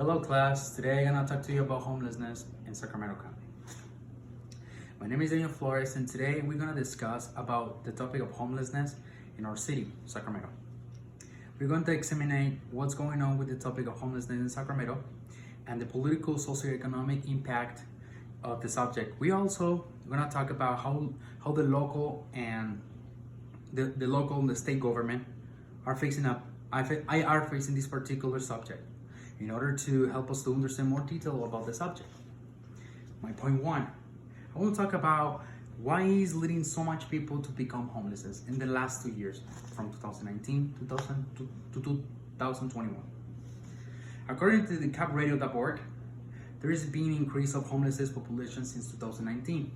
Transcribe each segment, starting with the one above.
Hello class, today I'm going to talk to you about homelessness in Sacramento County. My name is Daniel Flores and today we're going to discuss about the topic of homelessness in our city, Sacramento. We're going to examine what's going on with the topic of homelessness in Sacramento and the political socioeconomic impact of the subject. We also going to talk about how the local and the local and the state government are facing this particular subject in order to help us to understand more detail about the subject. My point one, I want to talk about why is leading so much people to become homeless in the last 2 years, from 2019 to 2021. According to the capradio.org, there has been an increase of homelessness population since 2019.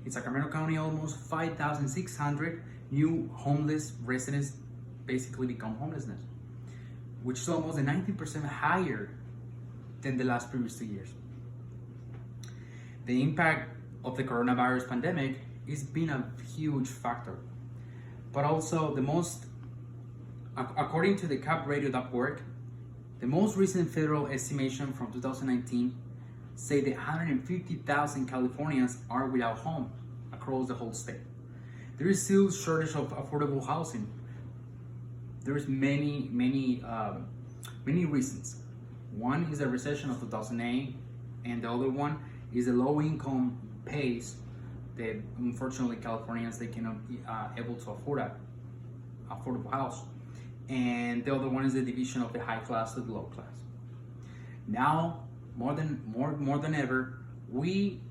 In Sacramento County, almost 5,600 new homeless residents basically become homelessness, which is almost 90% higher than the last previous 2 years. The impact of the coronavirus pandemic has been a huge factor, but also according to the capradio.org, the most recent federal estimation from 2019 say that 150,000 Californians are without home across the whole state. There is still shortage of affordable housing. There's many reasons. One is the recession of 2008, and the other one is the low income pays that unfortunately Californians they cannot able to afford a affordable house, and the other one is the division of the high class to the low class. Now more than ever, we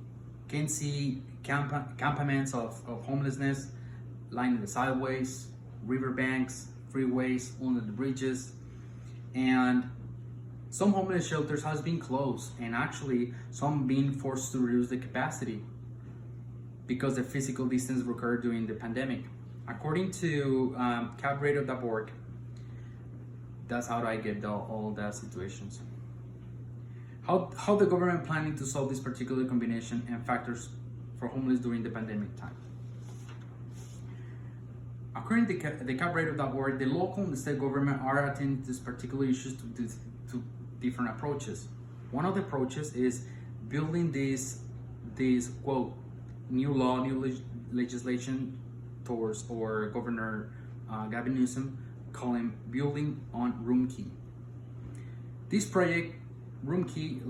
can see campaments of homelessness lining the sideways, riverbanks, freeways, under the bridges, and some homeless shelters has been closed, and actually some being forced to reduce the capacity because the physical distance required during the pandemic. According to capradio.org, that's how I get all the situations. How the government planning to solve this particular combination and factors for homeless during the pandemic time. According to the capradio.org, the local and the state government are attending to these particular issues to different approaches. One of the approaches is building this quote new legislation towards or Governor Gavin Newsom calling building on Room Key. This project, Room Key,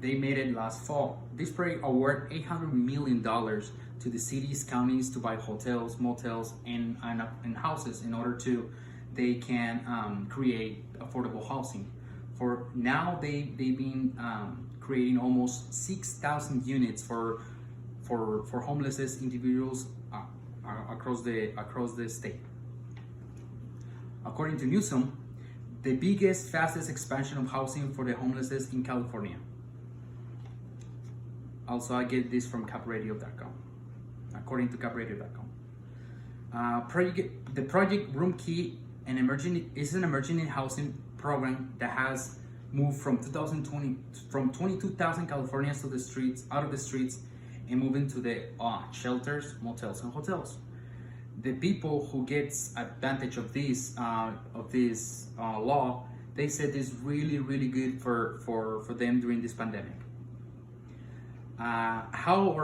they made it last fall. This project awarded $800 million to the cities, counties to buy hotels, motels, and houses in order to they can create affordable housing. For now, they've been creating almost 6,000 units for homeless individuals across the state. According to Newsom, the biggest, fastest expansion of housing for the homeless in California. Also, I get this from capradio.com. According to capradio.com, the project Room Key is an emerging housing program that has moved from 22,000 Californians to the streets, out of the streets, and moving to the shelters, motels, and hotels. The people who gets advantage of this law, they said is really good for them during this pandemic. How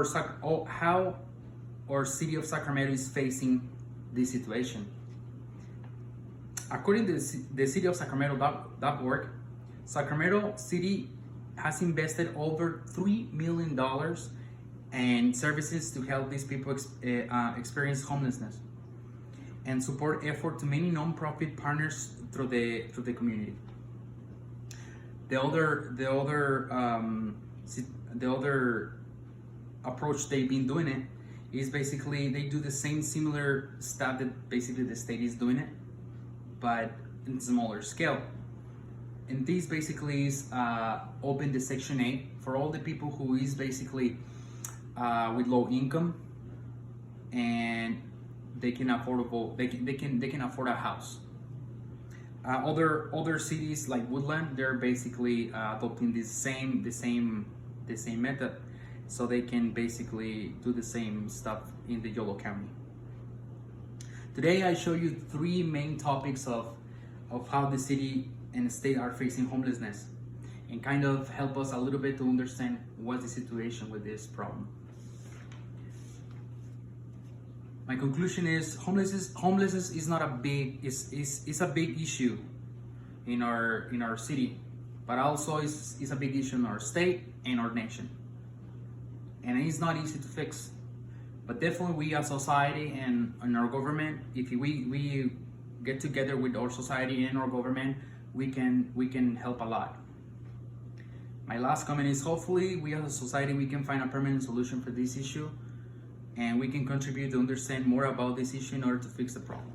our city of Sacramento is facing this situation. According to the city of Sacramento.org, Sacramento City has invested over $3 million in services to help these people experience homelessness and support effort to many non-profit partners through the community. The other approach they've been doing it is basically they do the same similar stuff that basically the state is doing it, but in smaller scale. And this basically is open the Section 8 for all the people who is basically with low income and they can afford a house. Other cities like Woodland, they're basically adopting the same method, so they can basically do the same stuff in the Yolo County. Today I show you three main topics of how the city and the state are facing homelessness and kind of help us a little bit to understand what's the situation with this problem. My conclusion is homelessness is not a big is a big issue in our city, but also is a big issue in our state and our nation. And it's not easy to fix. But definitely we as society and our government, if we get together with our society and our government, we can help a lot. My last comment is hopefully we as a society we can find a permanent solution for this issue, and we can contribute to understand more about this issue in order to fix the problem.